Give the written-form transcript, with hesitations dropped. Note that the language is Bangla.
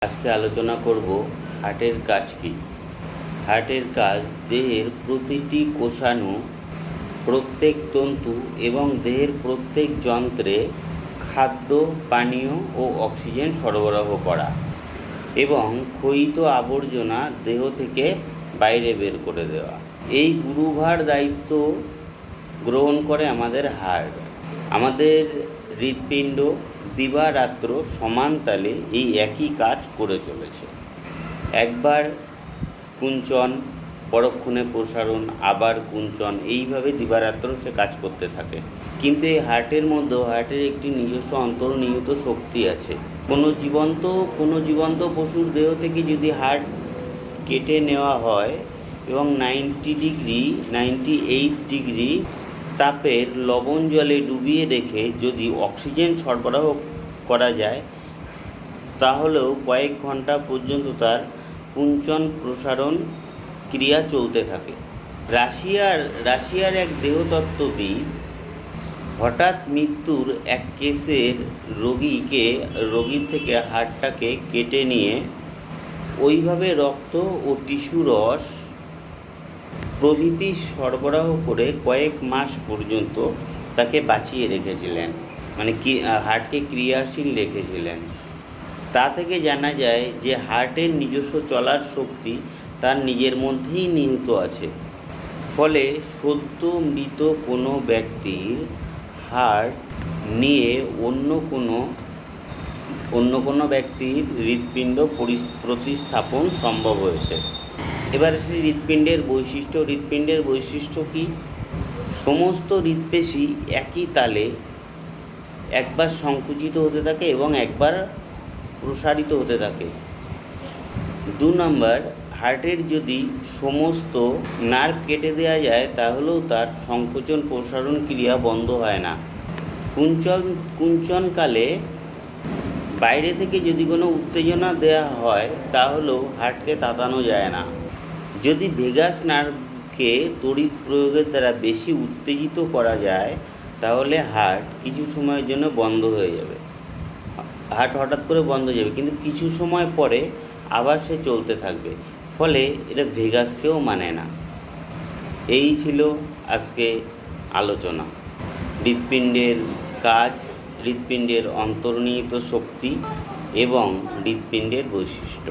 আজকে আলোচনা করব হার্টের কাজ কী। হার্টের কাজ দেহের প্রতিটি কোষাণু, প্রত্যেক তন্তু এবং দেহের প্রত্যেক যন্ত্রে খাদ্য, পানীয় ও অক্সিজেন সরবরাহ করা এবং ক্ষয়িত আবর্জনা দেহ থেকে বাইরে বের করে দেওয়া। এই গুরুভার দায়িত্ব গ্রহণ করে আমাদের হার্ট। আমাদের হৃৎপিণ্ড দিবারাত্র সমান তালে এই একই কাজ করে চলেছে। একবার কুঞ্চন, পরক্ষণে প্রসারণ, আবার কুঞ্চন, এইভাবে দিবারাত্র সে কাজ করতে থাকে। কিন্তু এই হার্টের একটি নিজস্ব অন্তর্নিহিত শক্তি আছে। কোনো জীবন্ত পশুর দেহ থেকে যদি হার্ট কেটে নেওয়া হয় এবং 98 ডিগ্রি তাপের লবণ জলে ডুবিয়ে রেখে যদি অক্সিজেন সরবরাহ করা যায়, তাহলেও কয়েক ঘন্টা পর্যন্ত তার কুঞ্চন প্রসারণ ক্রিয়া চলতে থাকে। রাশিয়ার এক দেহতত্ত্ববিদ হঠাৎ মৃত্যুর এক কেসের রোগীর থেকে হাড়টাকে কেটে নিয়ে ওইভাবে রক্ত ও টিস্যু রস প্রভৃতি সরবরাহ করে কয়েক মাস পর্যন্ত তাকে বাঁচিয়ে রেখেছিলেন, হার্টকে ক্রিয়াশীল রেখেছিলেন। তা থেকে জানা যায় যে হার্টের নিজস্ব চলার শক্তি তার নিজের মধ্যেই নিহিত আছে। ফলে সদ্য মৃত কোনো ব্যক্তির হার্ট নিয়ে অন্য কোনো ব্যক্তির হৃৎপিণ্ড প্রতিস্থাপন সম্ভব হয়েছে। এবার সেই হৃৎপিণ্ডের বৈশিষ্ট্য কী? সমস্ত হৃৎপেশি একই তালে একবার সংকুচিত হতে থাকে এবং একবার প্রসারিত হতে থাকে। 2 নম্বর, হার্টের যদি সমস্ত নার্ভ কেটে দেওয়া যায় তাহলেও তার সংকোচন প্রসারণ ক্রিয়া বন্ধ হয় না। কুঞ্চনকালে বাইরে থেকে যদি কোনো উত্তেজনা দেওয়া হয় তাহলেও হার্টকে তাতানো যায় না। যদি ভেগাস নার্ভকে তড়িৎ প্রয়োগের দ্বারা বেশি উত্তেজিত করা যায় তাহলে হার্ট কিছু সময়ের জন্য বন্ধ হয়ে যাবে। হার্ট হঠাৎ করে বন্ধ হয়ে যাবে, কিন্তু কিছু সময় পরে আবার সে চলতে থাকবে। ফলে এটা ভেগাসকেও মানে না। এই ছিল আজকে আলোচনা। হৃৎপিণ্ডের কাজ, হৃৎপিণ্ডের অন্তর্নিহিত শক্তি এবং হৃৎপিণ্ডের বৈশিষ্ট্য।